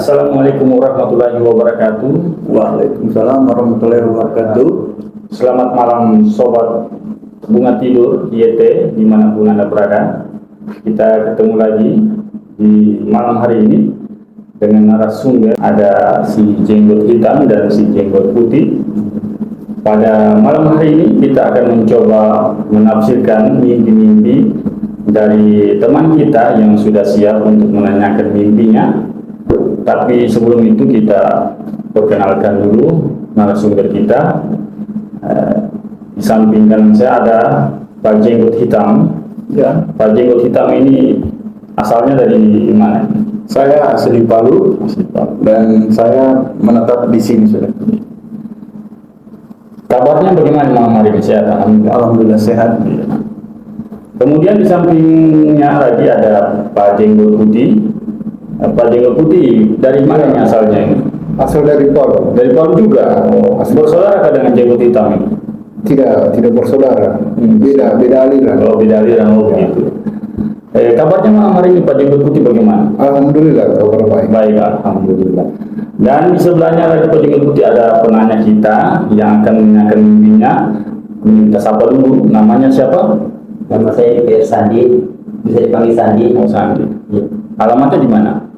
Assalamualaikum warahmatullahi wabarakatuh. Waalaikumsalam warahmatullahi wabarakatuh. Selamat malam Sobat Bunga Tidur YT dimanapun Anda berada. Kita ketemu lagi di malam hari ini dengan narasumber, ada si jenggot hitam dan si jenggot putih. Pada malam hari ini kita akan mencoba menafsirkan mimpi-mimpi dari teman kita yang sudah siap untuk menanyakan mimpinya. Tapi sebelum itu kita perkenalkan dulu narasumber kita. Di samping kanan saya ada Pak Jenggot Hitam. Ya, Pak Jenggot Hitam ini asalnya dari mana? Saya asli Palu dan saya menetap di sini sudah. Kabarnya bagaimana malam hari ini? Sehat? Alhamdulillah sehat. Kemudian di sampingnya lagi ada Pak Jenggot Putih. Pak Jenggot Putih dari mana ini asalnya ini? Asal dari Palu. Dari Palu juga. Bersaudara dengan Jenggot Hitam ini? Tidak bersaudara. Beda aliran. Oh, beda aliran. Oh, begitu. Kabarnya malam hari ini Pak Jenggot Putih bagaimana? Alhamdulillah kabar baik. Baik, alhamdulillah. Dan di sebelahnya lagi Pak Jenggot Putih ada penanya kita yang akan menanyakan mimpinya. Kita sapa dulu. Namanya siapa? Nama saya Pierre Sandi, bisa dipanggil Sandi. Oh, Sandi. Ya. Alamatnya di mana?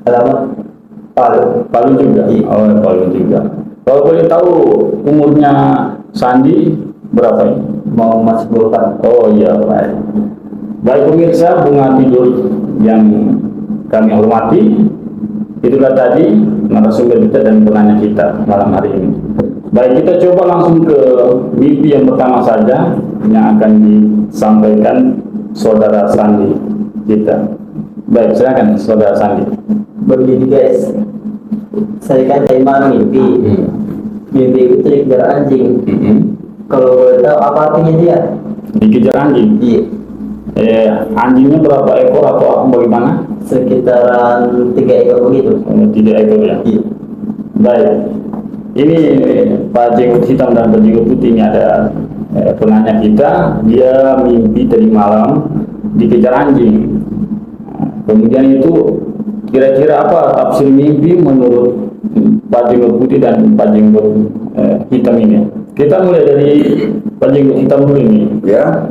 Alamat Palu. Palu juga. Iya. Oh, Palu juga. Kalau boleh tahu umurnya Sandi berapa ini? Mau masuk 24. Oh iya, baik. Baik pemirsa Bunga Tidur yang kami hormati, itulah tadi narasumber kita dan penanya kita malam hari ini. Baik, kita coba langsung ke mimpi yang pertama saja yang akan disampaikan Saudara Sandi kita. Baik, silakan Saudara Sandi. Begini guys, saya kan malam mimpi. Mimpi itu dikejar anjing. Kalau boleh tahu apa artinya dia? Dikejar anjing? Iya. Anjingnya berapa ekor atau bagaimana? Sekitaran 3 ekor begitu. 3 ekor ya? Iya. Baik. Ini Pak Jenggot Hitam dan Pak Jenggot Putih ini ada penanya kita. Dia mimpi tadi malam dikejar anjing. Kemudian itu kira-kira apa tafsir mimpi menurut Pak Jenggot Putih dan Pak Jenggot Hitam ini? Kita mulai dari Pak Jenggot Hitam dulu ini. Ya.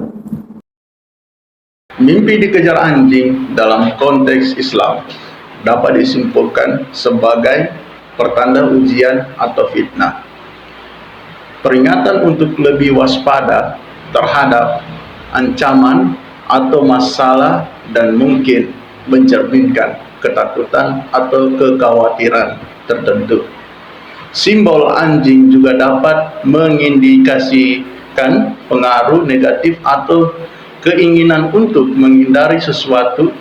Mimpi dikejar anjing dalam konteks Islam dapat disimpulkan sebagai pertanda ujian atau fitnah. Peringatan untuk lebih waspada terhadap ancaman atau masalah dan mungkin mencerminkan ketakutan atau kekhawatiran tertentu. Simbol anjing juga dapat mengindikasikan pengaruh negatif atau keinginan untuk menghindari sesuatu.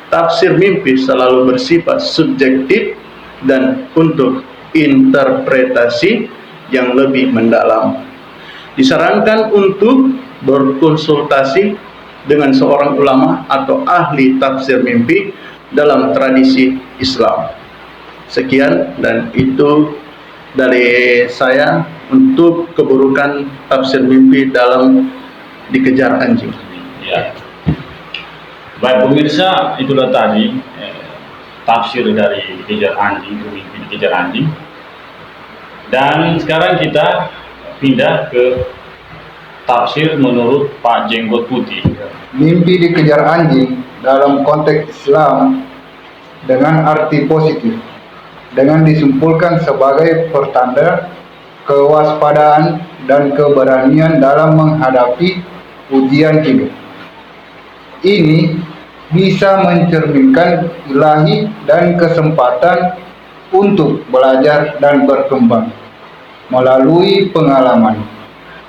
Tafsir mimpi selalu bersifat subjektif dan untuk interpretasi yang lebih mendalam. Disarankan untuk berkonsultasi dengan seorang ulama atau ahli tafsir mimpi dalam tradisi Islam. Sekian dan itu dari saya untuk keburukan tafsir mimpi dalam dikejar anjing. Ya. Baik pemirsa, itulah tadi tafsir dari dikejar anjing, mimpi dikejar anjing. Dan sekarang kita pindah ke tafsir menurut Pak Jenggot Putih. Mimpi dikejar anjing dalam konteks Islam dengan arti positif, dengan disimpulkan sebagai pertanda kewaspadaan dan keberanian dalam menghadapi ujian hidup. Ini bisa mencerminkan ilahi dan kesempatan untuk belajar dan berkembang melalui pengalaman.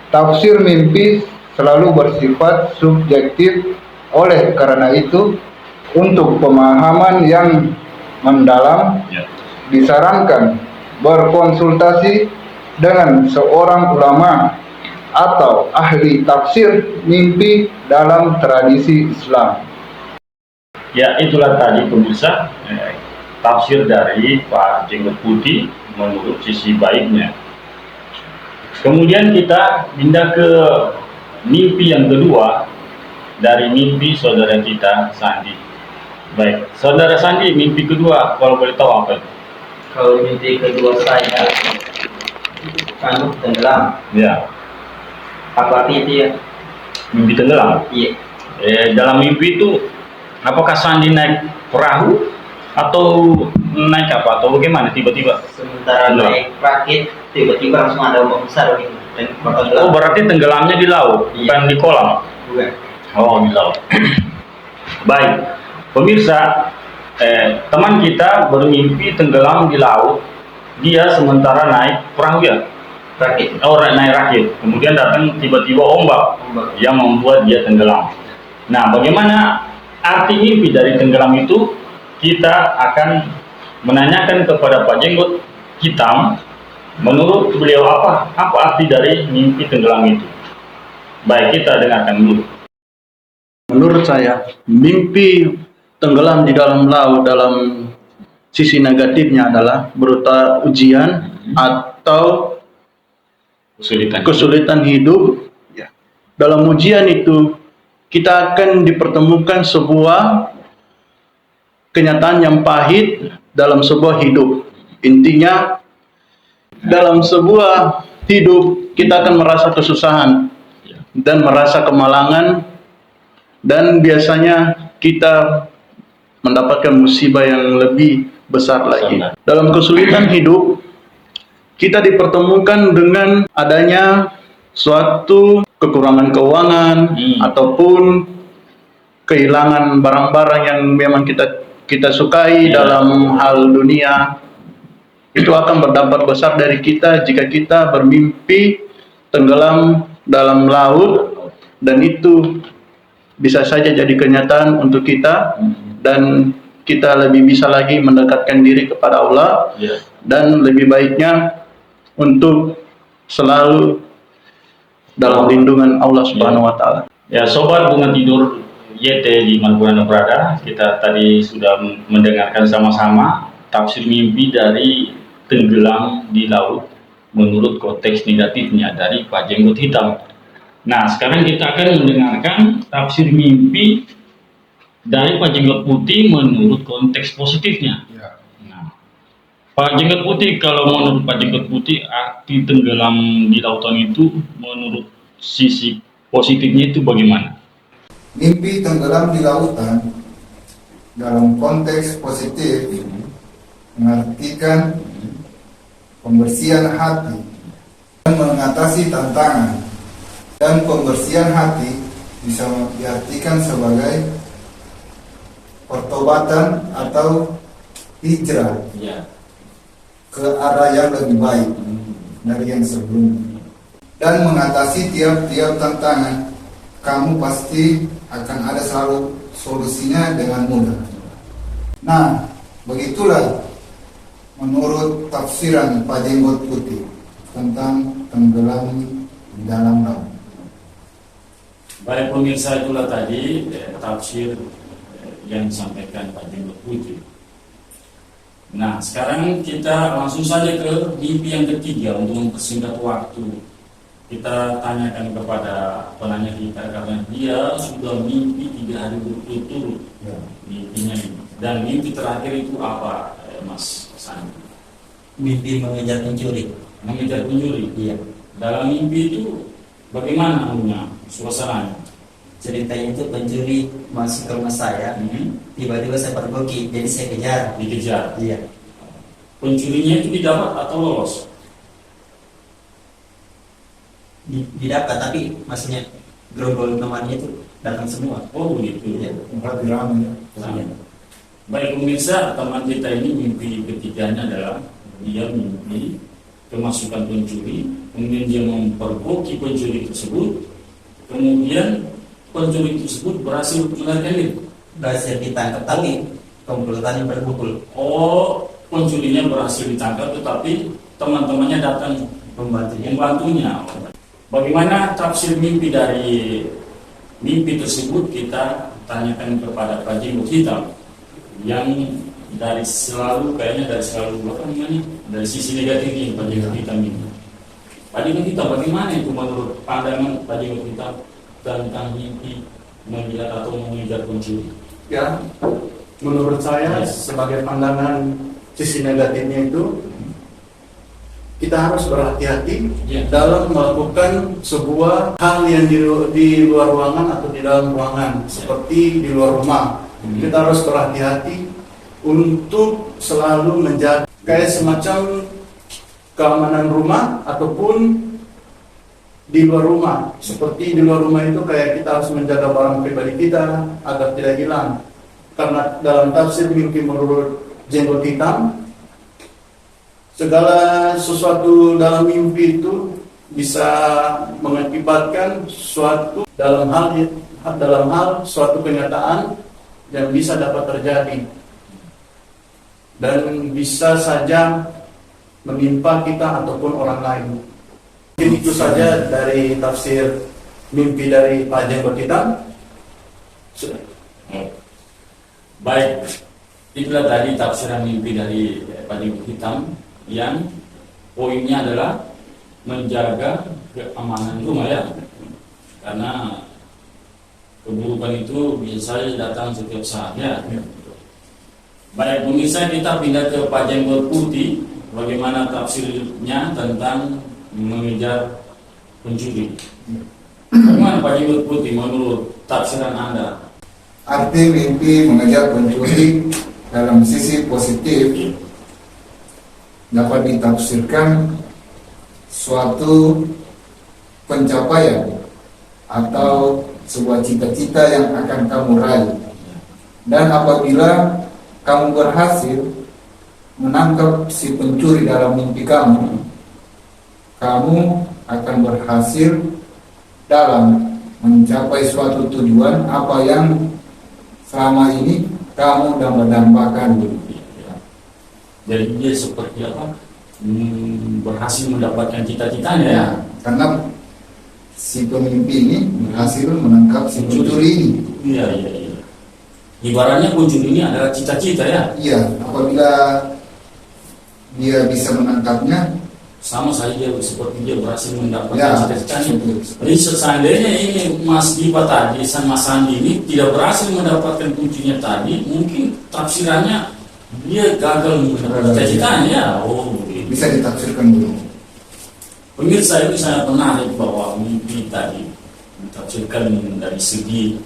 Tafsir mimpi selalu bersifat subjektif, oleh karena itu untuk pemahaman yang mendalam disarankan berkonsultasi dengan seorang ulama atau ahli tafsir mimpi dalam tradisi Islam. Ya, itulah tadi pemirsa tafsir dari Pak Jenggot Putih menurut sisi baiknya. Kemudian kita pindah ke mimpi yang kedua dari mimpi saudara kita Sandi. Baik, saudara Sandi, mimpi kedua kalau boleh tahu apa itu? Kalau mimpi kedua saya, kan tenggelam. Ya, Apa artinya dia? mimpi tenggelam. Iya. Dalam mimpi itu, apakah Sandi naik perahu atau naik apa atau bagaimana tiba-tiba? Sementara naik rakit, tiba-tiba langsung ada ombak besar gitu. Dan bakal Oh, tenggelam. berarti tenggelamnya di laut, Iya. bukan di kolam. Bukan. Oh, di laut. Baik, pemirsa, teman kita bermimpi tenggelam di laut. Dia sementara naik perahu ya, Rakit. naik rakit. Kemudian datang tiba-tiba ombak Ombak. yang membuat dia tenggelam. Nah, bagaimana arti mimpi dari tenggelam itu? Kita akan menanyakan kepada Pak Jenggot Hitam. Menurut beliau apa arti dari mimpi tenggelam itu? Baik, kita dengarkan dulu. Menurut saya, mimpi tenggelam di dalam laut dalam sisi negatifnya adalah berupa ujian atau kesulitan hidup. Ya. Dalam ujian itu, kita akan dipertemukan sebuah kenyataan yang pahit dalam sebuah hidup. Intinya, dalam sebuah hidup, kita akan merasa kesusahan dan merasa kemalangan, dan biasanya kita mendapatkan musibah yang lebih besar lagi. Dalam kesulitan hidup, kita dipertemukan dengan adanya suatu kekurangan keuangan ataupun kehilangan barang-barang yang memang kita sukai dalam hal dunia. Itu akan berdampak besar dari kita jika kita bermimpi tenggelam dalam laut, dan itu bisa saja jadi kenyataan untuk kita, dan kita lebih bisa lagi mendekatkan diri kepada Allah, dan lebih baiknya untuk selalu dalam lindungan Allah Subhanahu wa taala. Ya, sobat bunga tidur YT di mana berada, kita tadi sudah mendengarkan sama-sama tafsir mimpi dari tenggelam di laut menurut konteks negatifnya dari Pak Jenggot Hitam. Nah, sekarang kita akan mendengarkan tafsir mimpi dari Pak Jenggot Putih menurut konteks positifnya. Nah, Pak Jenggot Putih, kalau menurut Pak Jenggot Putih, arti tenggelam di lautan itu menurut sisi positifnya itu bagaimana? Mimpi tenggelam di lautan dalam konteks positif mengartikan pembersihan hati dan mengatasi tantangan, dan pembersihan hati bisa diartikan sebagai pertobatan atau hijrah ke arah yang lebih baik dari yang sebelumnya. Dan mengatasi tiap-tiap tantangan, kamu pasti akan ada selalu solusinya dengan mudah. Nah, begitulah menurut tafsiran Pak Jenggot Putih tentang tenggelam di dalam laut. Baik pemirsa, itulah tadi tafsir yang disampaikan Pak Jenggot Putih. Nah, sekarang kita langsung saja ke mimpi yang ketiga untuk mempersingkat waktu. Kita tanyakan kepada penanya kita karena dia sudah mimpi 3 hari berturut-turut mimpinya ini. Dan mimpi terakhir itu apa, Mas Sandi? Mimpi mengejar pencuri. Mengejar pencuri. Iya. Dalam mimpi itu bagaimana suasananya? Ceritanya itu pencuri masuk ke rumah saya. Tiba-tiba saya pergoki, jadi saya kejar. Dikejar. Iya. Pencurinya itu didapat atau lolos? Didapat, tapi maksudnya gerombol temannya itu datang semua. Oh begitu. Iya. Berarti ramai ya. Nah, baik pemirsa, teman kita ini mimpi ketiganya adalah dia mimpi kemasukan pencuri, kemudian dia mempergoki pencuri tersebut, kemudian pencuri tersebut berhasil melarikan diri. Berhasil ditangkap, tapi komplotannya berpukul. Oh, pencurinya berhasil ditangkap, tetapi teman-temannya datang membantunya. Bagaimana tafsir mimpi dari mimpi tersebut? Kita tanyakan kepada Pak Jenggot Hitam yang dari selalu dari sisi negatifnya Pak Jenggot Hitam ini. Pak Jenggot Hitam, bagaimana itu menurut pandangan Pak Jenggot Hitam tentang mimpi melihat atau mengejar pencuri? Ya, menurut saya sebagai pandangan sisi negatifnya itu, kita harus berhati-hati dalam melakukan sebuah hal yang di luar ruangan atau di dalam ruangan, seperti di luar rumah. Kita harus berhati-hati untuk selalu menjaga kayak semacam keamanan rumah ataupun di luar rumah. Seperti di luar rumah itu kayak kita harus menjaga barang pribadi kita agar tidak hilang. Karena dalam tafsir mimpi menurut jenggot hitam, segala sesuatu dalam mimpi itu bisa mengakibatkan suatu dalam hal suatu kenyataan yang bisa dapat terjadi dan bisa saja menimpa kita ataupun orang lain. Mungkin itu saja dari tafsir mimpi dari Pak Jenggot Hitam. Sudah. Baik, itulah tadi tafsiran mimpi dari Pak Jenggot Hitam yang poinnya adalah menjaga keamanan rumah ya, karena keburukan itu bisa saja datang setiap saat ya. Baik pemirsa, kita pindah ke Pak Jenggot Putih. Bagaimana tafsirnya tentang mengejar pencuri? Bagaimana Pak Jenggot Putih menurut tafsiran Anda? Arti mimpi mengejar pencuri dalam sisi positif dapat ditafsirkan suatu pencapaian atau sebuah cita-cita yang akan kamu raih. Dan apabila kamu berhasil menangkap si pencuri dalam mimpi kamu, kamu akan berhasil dalam mencapai suatu tujuan apa yang selama ini kamu dambakan. Jadi dia seperti apa? Berhasil mendapatkan cita-citanya ya. Karena si pemimpi ini berhasil menangkap si pencuri ini. Iya. Ibaratnya pencuri ini adalah cita-cita ya. Iya, apabila dia bisa menangkapnya, Sama saja seperti dia berhasil mendapatkan ya, cita-citanya. Jadi seandainya ini Mas Dipa tadi, Mas Sandi ini tidak berhasil mendapatkan kuncinya tadi, mungkin tafsirannya dia gagal mendapatkan cita-citanya ya. Oh, gitu. bisa ditafsirkan dulu. Pemirsa, ini sangat menarik bahwa mimpi tadi ditafsirkan dari segi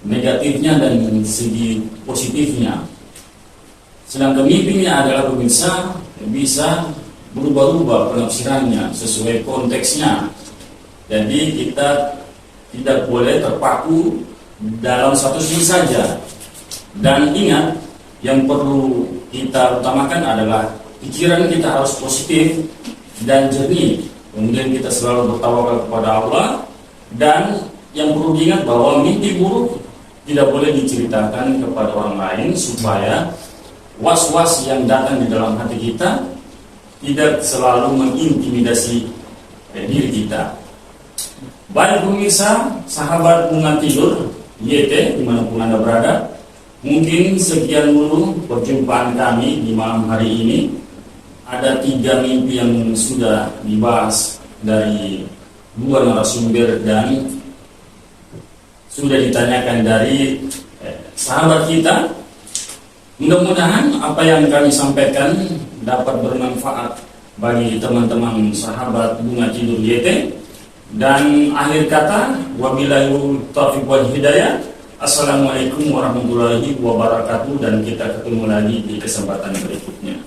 negatifnya dan segi positifnya. Sedangkan mimpinya adalah pemirsa bisa berubah-ubah penafsirannya sesuai konteksnya. Jadi kita tidak boleh terpaku dalam satu sisi saja. Dan ingat, yang perlu kita utamakan adalah pikiran kita harus positif dan jernih. Kemudian kita selalu bertawakal kepada Allah. Dan yang perlu diingat bahwa mimpi buruk tidak boleh diceritakan kepada orang lain supaya was-was yang datang di dalam hati kita tidak selalu mengintimidasi diri kita. Baik pemirsa, sahabat Bunga Tidur YT dimanapun Anda berada, mungkin sekian dulu perjumpaan kami di malam hari ini. Ada 3 mimpi yang sudah dibahas dari 2 narasumber dan sudah ditanyakan dari sahabat kita. Mudah-mudahan apa yang kami sampaikan dapat bermanfaat bagi teman-teman sahabat Bunga Tidur YT. Dan akhir kata, wabillahi taufiq wal hidayah. Assalamualaikum warahmatullahi wabarakatuh, dan kita ketemu lagi di kesempatan berikutnya.